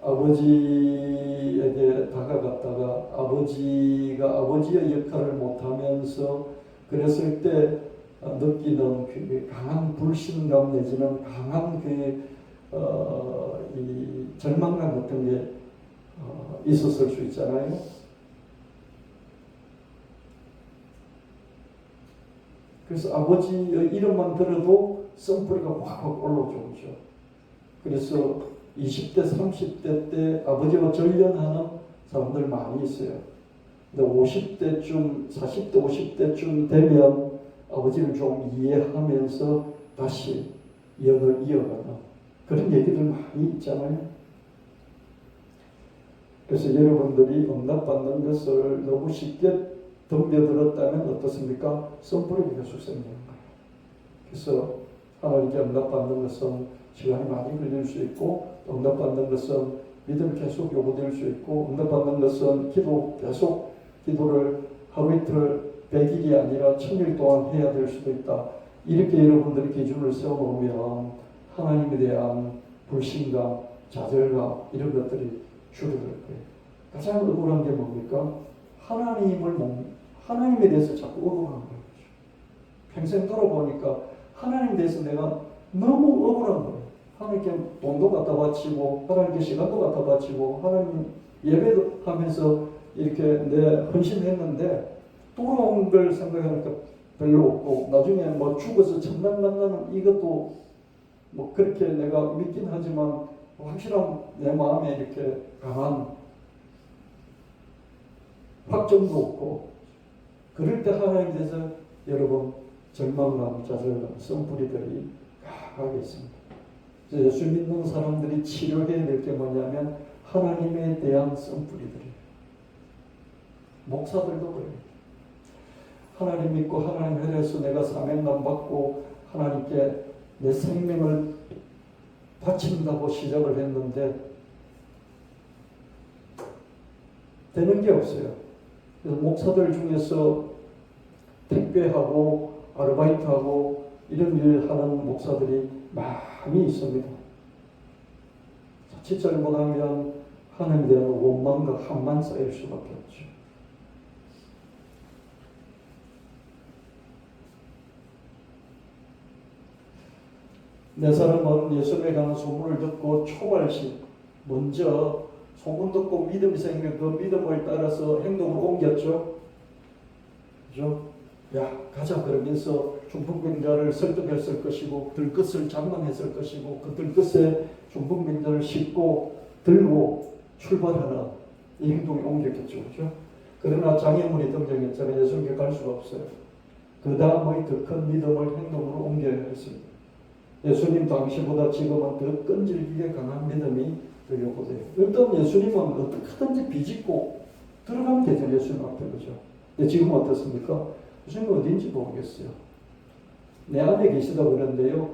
아버지에게 다가갔다가 아버지가 아버지의 역할을 못하면서 그랬을 때 느끼는 그 강한 불신감 내지는 강한 이 절망감 같은 게 있었을 수 있잖아요. 그래서 아버지의 이름만 들어도 썬뿌리가 확 올라오죠. 그래서 20대, 30대 때 아버지와 절연하는 사람들 많이 있어요. 근데 50대쯤, 40대, 50대쯤 되면 아버지를 좀 이해하면서 다시 연을 이어가는 그런 얘기들 많이 있잖아요. 그래서 여러분들이 응답받는 것을 너무 쉽게 덤벼들었다면 어떻습니까? 썬뿌리가 계속 생기는 거예요. 그래서 하나님께 응답받는 것은 시간이 많이 걸릴 수 있고, 응답받는 것은 믿음이 계속 요구될 수 있고, 응답받는 것은 계속 기도를 하루 이틀 100일이 아니라 1000일 동안 해야 될 수도 있다. 이렇게 여러분들이 기준을 세워놓으면 하나님에 대한 불신감, 좌절감 이런 것들이 줄어들 거예요. 가장 억울한 게 뭡니까? 하나님에 대해서 자꾸 억울한 거예요. 평생 돌아보니까 하나님에 대해서 내가 너무 억울한 거예요. 하나님께 돈도 갖다 바치고 하나님께 시간도 갖다 바치고 하나님 예배도 하면서 이렇게 내 헌신했는데 돌아온 걸 생각하니까 별로 없고, 나중에 뭐 죽어서 천당 간다는 이것도 뭐 그렇게 내가 믿긴 하지만 확실한 내 마음에 이렇게 강한 확정도 없고, 그럴 때 하나님에 대해서 여러분 절망감, 좌절감, 썬뿌리들이 강하게 있습니다. 예수 믿는 사람들이 치료해야 될 게 뭐냐면 하나님에 대한 썬뿌리들이에요. 목사들도 그래요. 하나님 믿고 하나님 안에서 내가 사명감 받고 하나님께 내 생명을 바친다고 시작을 했는데 되는 게 없어요. 그래서 목사들 중에서 택배하고 아르바이트하고 이런 일 하는 목사들이 많이 있습니다. 자칫 잘못하면 하나님에 대한 원망과 한만 쌓일 수밖에 없죠. 네 사람은 예수님에 관한 소문을 듣고 초발식, 먼저 소문 듣고 믿음이 생기면 그 믿음을 따라서 행동을 옮겼죠. 그죠? 야, 가자 그러면서 중풍병자를 설득했을 것이고 들것을 장만했을 것이고 그 들것에 중풍병자를 싣고 들고 출발하는 이 행동이 옮겼겠죠. 그죠? 그러나 장애물이 등장했잖아요. 예수님께 갈 수가 없어요. 그 다음의 더 큰 믿음을 행동으로 옮겨야 했습니다. 예수님 당시보다 지금은 더 끈질기게 강한 믿음이 더 요구돼요. 일단 예수님은 어떻게든지 비집고 들어가면 되죠. 예수님 앞에. 그죠? 근데 지금 어떻습니까? 예수님은 어딘지 모르겠어요. 내 안에 계시다고 그러는데요.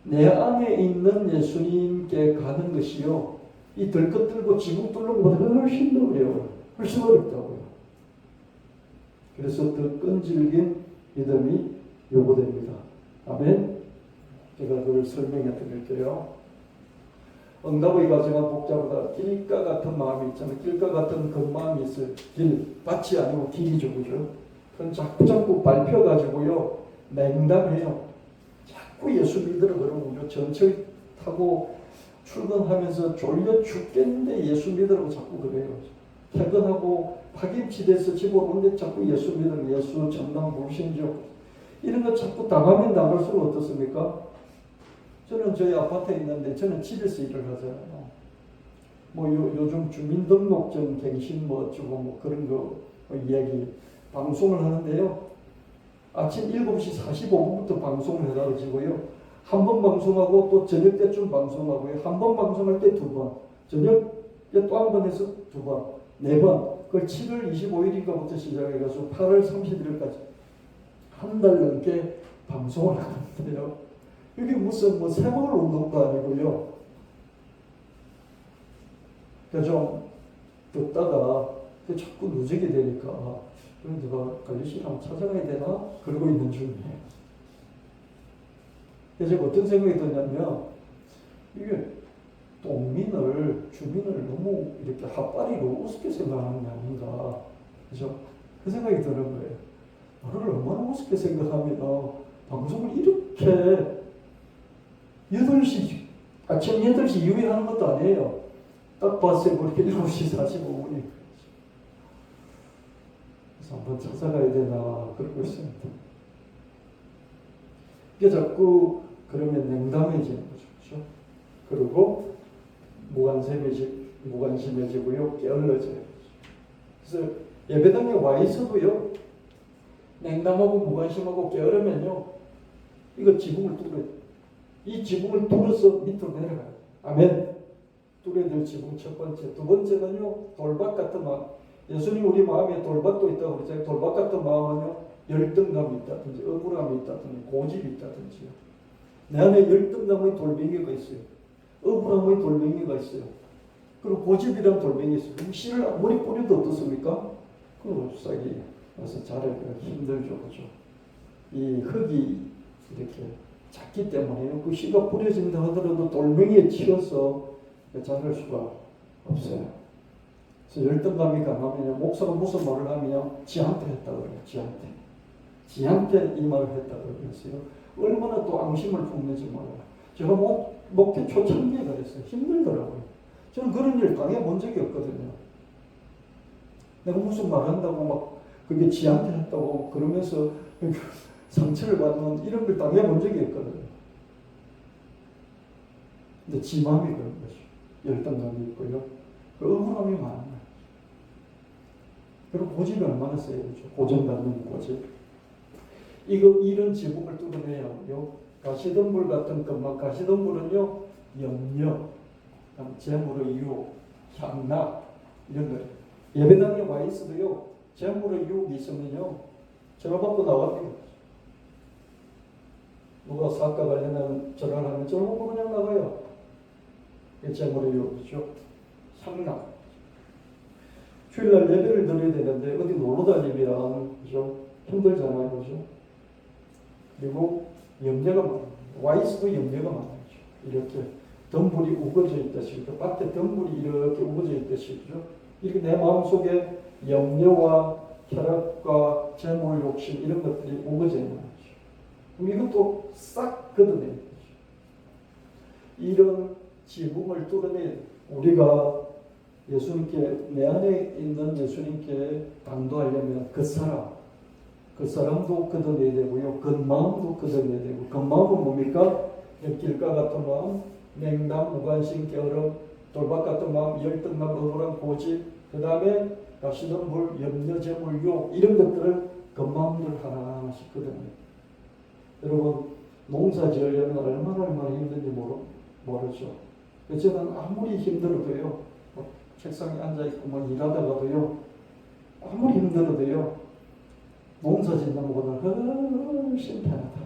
내 안에 있는 예수님께 가는 것이요. 이 들것 들고 지붕 뚫는 것보다 훨씬 더 어려워요. 훨씬 어렵다고요. 그래서 더 끈질긴 믿음이 요구됩니다. 아멘. 제가 그걸 설명해 드릴게요. 응답의 과정은 복잡하다. 길가 같은 마음이 있잖아요. 길가 같은 그 마음이 있어요. 밭이 아니고 길이죠. 그죠? 그건 자꾸 밟혀가지고요. 맹담해요. 자꾸 예수 믿으러 그러고 전철 타고 출근하면서 졸려 죽겠는데 예수 믿으라고 자꾸 그래요. 퇴근하고 파김치돼서 집으로 오는데 자꾸 예수 믿으라고 예수 정당 불신조 이런 거 자꾸 당하면 당할수록 어떻습니까? 저는 저희 아파트에 있는데 저는 집에서 일을 하잖아요. 뭐 요즘 주민등록증 갱신 뭐 어쩌고 뭐 그런 거 이야기 방송을 하는데요. 아침 7시 45분부터 방송을 해가지고요. 한 번 방송하고 또 저녁 때쯤 방송하고요. 한 번 방송할 때 2번, 저녁에 또 한 번 해서 2번, 4번. 그걸 7월 25일인가부터 시작해가지고 8월 31일까지 한 달 넘게 방송을 하는데요. 이게 무슨 뭐 새마을 운동도 아니고요. 그래서 좀 듣다가 자꾸 누적이 되니까 내가 관리실 한번 찾아가야 되나? 그러고 있는 중이에요. 그래서 어떤 생각이 드냐면 이게 주민을 너무 이렇게 핫바리로 우습게 생각하는 게 아닌가. 그죠? 그 생각이 드는 거예요. 나를 얼마나 우습게 생각하면 방송을 이렇게 8시, 아침 8시 이후에 하는 것도 아니에요. 딱 봤어요. 그렇게 7시 45분이. 그래서 한번 찾아가야 되나, 그러고 있습니다. 이게 자꾸 그러면 냉담해지는 거죠. 그렇죠? 그리고 무관심해지고요. 게을러져요. 그래서 예배당에 와 있어도요. 냉담하고 무관심하고 게으르면요. 이거 지붕을 뚫어요. 이 지붕을 뚫어서 밑으로 내려가요. 아멘. 뚫어야 될 지붕 첫 번째. 두 번째는요. 돌박 같은 마음. 예수님 우리 마음에 돌박도 있다고 그러잖아요. 돌박 같은 마음은요. 열등감이 있다든지 억울함이 있다든지 고집이 있다든지요. 내 안에 열등감의 돌멩이가 있어요. 억울함의 돌멩이가 있어요. 그리고 고집이란 돌멩이 있어요. 그럼 씨를 아무리 뿌려도 어떻습니까? 그 싹이 와서 자라기가 힘들죠. 그죠? 이 흙이 이렇게 작기 때문에요. 그 씨가 뿌려진다 하더라도 돌멩이에 치여서 자랄 수가 없어요. 그래서 열등감이 강하면 목사가 무슨 말을 하면 지한테 했다 그래요. 지한테 이 말을 했다 그러면서요. 얼마나 또 앙심을 품는지 몰라요. 제가 목회 초창기에 그랬어요. 힘들더라고요. 저는 그런 일 당해본 적이 없거든요. 내가 무슨 말 한다고 막 그게 지한테 했다고 그러면서 상처를 받는 이런 걸 당해본 적이 없거든요. 근데 지 마음이 그런 거죠. 열등감이 있고요. 그 억울함이 많은 거예요. 그리고 고집이 얼마나 세요. 그렇죠? 고정받는 고집. 이런 지붕을 뚫어내야 하고요. 가시덤불 같은 것만, 가시덤불은요, 염려, 재물의 유혹, 향락, 이런 거예요. 예배당에 와 있어도요, 재물의 유혹이 있으면요, 전화 받고 나갑니다. 누가 사과 관련한 전화를 하면 전화 받고 그냥 나가요. 이게 재물의 유혹이죠. 향락. 주일날 예배를 드려야 되는데, 어디 놀러 다니면, 그죠? 힘들잖아요. 그죠? 그리고 염려가 많아요. 와 있어도 염려가 많아요. 이렇게 덤불이 우거져 있듯이, 밭에 덤불이 이렇게 우거져 있듯이, 그죠? 이렇게 내 마음속에 염려와 쾌락과 재물 욕심 이런 것들이 우거져 있는 거죠. 그럼 이것도 싹 걷어내야 되죠. 이런 지붕을 뚫어내 우리가 예수님께, 내 안에 있는 예수님께 당도하려면 그 사람도 걷어내야 되고요. 그 마음도 걷어내야 되고, 그 마음은 뭡니까? 길가 같은 마음, 냉담, 무관심, 게으름, 돌박 같은 마음, 열등감, 억울한 고집, 그 다음에 가시덤불, 염려, 재물, 유혹, 이런 것들을 그 마음들 하나하나씩 걷어내요. 여러분, 농사 지으려면 얼마나 힘든지 모르죠. 저는 아무리 힘들어도요, 책상에 앉아있고 일하다가도요, 아무리 힘들어도요, 농사 짓는 것보다 훨씬 편하다.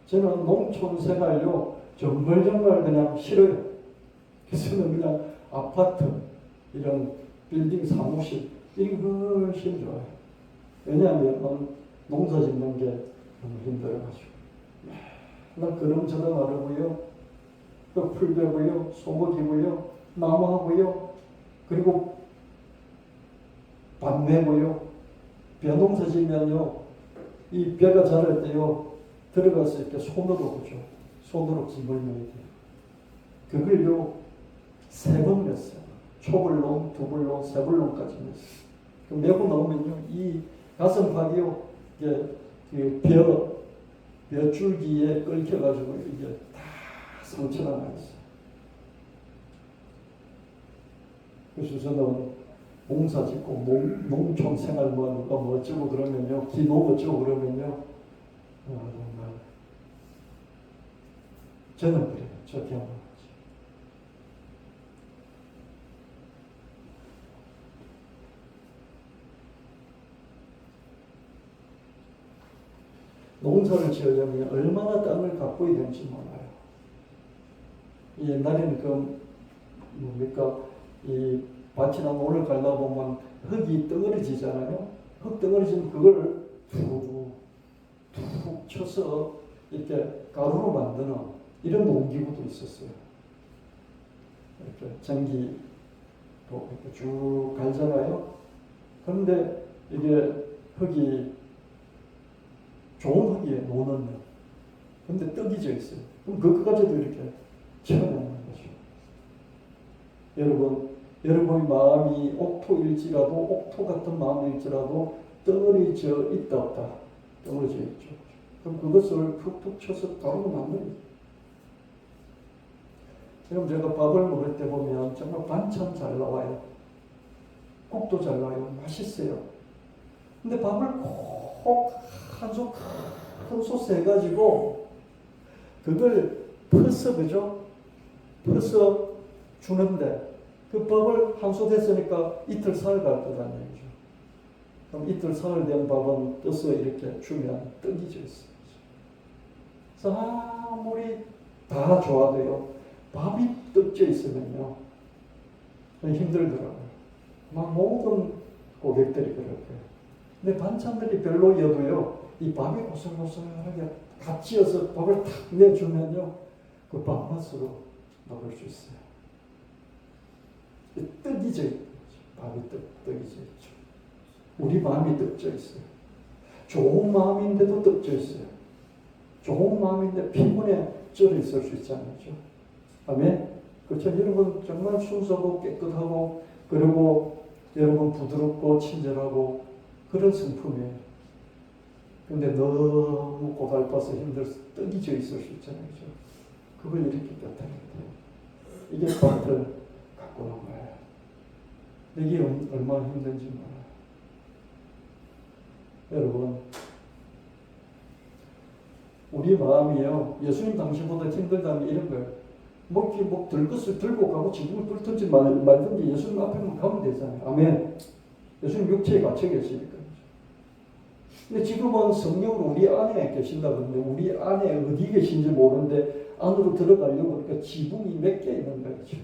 저는 농촌 생활요, 정말 그냥 싫어요. 그래서 그냥 아파트, 이런 빌딩 사무실, 이런 게 훨씬 좋아요. 왜냐하면 농사 짓는 게 너무 힘들어가지고. 맨날 그름저름 하려고요, 풀 베고요, 소먹이고요, 나무하고요, 그리고 밭 메고요. 벼농사 지면요, 이 벼가 자랄 때요, 들어가서 이렇게 손으로 그죠. 손으로 김을 메야 돼요. 그걸요, 3번 맸어요. 초불농, 두불농, 세불농까지 맸어요. 그 메고 나오면요, 이 가슴팍이요, 이게 벼 줄기에 끓여가지고 이게 다 상처가 나 있어요. 그래서 저는 농사 짓고 농촌 생활 누가 어쩌고 그러면요, 기도 어쩌고 그러면요, 정말 저는 그래요. 저 경험하지. 농사를 지으려면 얼마나 땅을 갖고 있야 되는지 몰라요. 옛날에는 이 밭이나 논을 갈다 보면 흙이 덩어리지잖아요. 흙 덩어리지면 그걸 툭 쳐서 이렇게 가루로 만드는 이런 농기구도 있었어요. 이렇게 전기로 이렇게 쭉 갈잖아요. 그런데 이게 흙이 좋은 흙이에요. 노는 흙. 근데 떡이 져 있어요. 그럼 그것까지도 이렇게 채워넣는 거죠. 여러분의 마음이 옥토일지라도, 옥토 같은 마음일지라도 떨어져 있다 없다. 떨어져 있죠. 그럼 그것을 툭툭 쳐서 다루면 안 돼요. 지금 제가 밥을 먹을 때 보면 정말 반찬 잘 나와요. 국도 잘 나와요. 맛있어요. 근데 밥을 콕 한 솥 해가지고 그걸 퍼서, 그죠? 퍼서 주는데 그 밥을 한 솥 했으니까 이틀 사흘 갈 거란 얘기죠. 그럼 이틀 사흘 된 밥은 떠서 이렇게 주면 떡이 져 있어요. 그래서 아무리 다 좋아도요, 밥이 떡져 있으면요 힘들더라고요. 막 모든 고객들이 그럴거예요. 근데 반찬들이 별로여도요, 이 밥이 고슬고슬하게 같이 찌어서 밥을 탁 내주면요, 그 밥맛으로 먹을 수 있어요. 떡이 져 있죠. 밥이 떡이 져 있죠. 우리 마음이 떡져 있어요. 좋은 마음인데도 떡져 있어요. 좋은 마음인데 피곤해 쩔어 있을 수 있잖아요. 아멘. 그렇죠. 여러분 정말 순수하고 깨끗하고, 그리고 여러분 부드럽고 친절하고 그런 성품이에요. 근데 너무 고달파서 힘들어서 떡이 져 있을 수 있잖아요. 그걸 이렇게 곁하게 돼요. 이게 밭을 가꾸는 거예요. 이게 얼마나 힘든지 몰라요. 여러분, 우리 마음이요, 예수님 당시보다 힘들다는 게 이런 거예요. 뭐 들 것을 들고 가고 지붕을 뚫든지 말든지 예수님 앞에만 가면 되잖아요. 아멘. 예수님 육체에 갇혀 계시니까. 근데 지금은 성령으로 우리 안에 계신다 그러는데 우리 안에 어디 계신지 모르는데 안으로 들어가려고 그러니까 지붕이 몇 개 있는 거죠.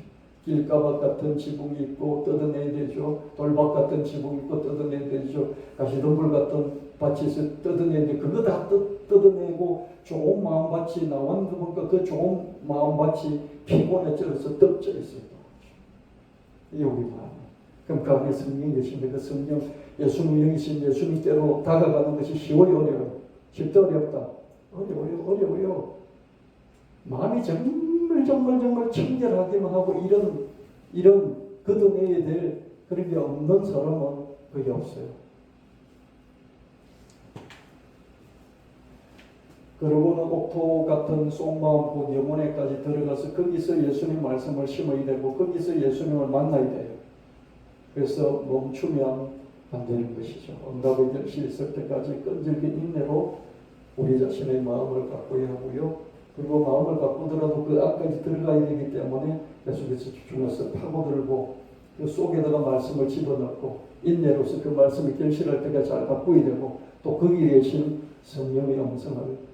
길가박 같은 지붕이 있고 뜯어내야 되죠. 돌박 같은 지붕이 있고 뜯어내야 되죠. 가시덤불 같은 밭이 있어 뜯어내야 돼. 그거 다 뜯어내고 좋은 마음밭이 나온 거 보니까 그 좋은 마음밭이 피곤해 쩔어서 떡져 있어요. 이게 우리 마음. 그럼 그 안에 성령이 계신데 그 성령, 예수님 영이신 예수님께로 다가가는 것이 쉬워요, 어려워요? 쉽다, 어렵다? 어려워요. 마음이 정말 청결하기만 하고 이런 걷어내야 될 그런 게 없는 사람은 거의 없어요. 그러고는 옥토 같은 속마음 곧 영혼에까지 들어가서 거기서 예수님 말씀을 심어야 되고 거기서 예수님을 만나야 돼요. 그래서 멈추면 안 되는 것이죠. 응답의 결실이 있을 때까지 끈질긴 인내로 우리 자신의 마음을 가꿔야 하고요. 그리고 마음을 바꾸더라도 그 안까지 들어가야 되기 때문에 계속해서 집중해서 파고들고 그 속에다가 말씀을 집어넣고 인내로서 그 말씀이 결실할 때까지 잘 바꾸어야 되고 또 거기에 계신 성령의 음성을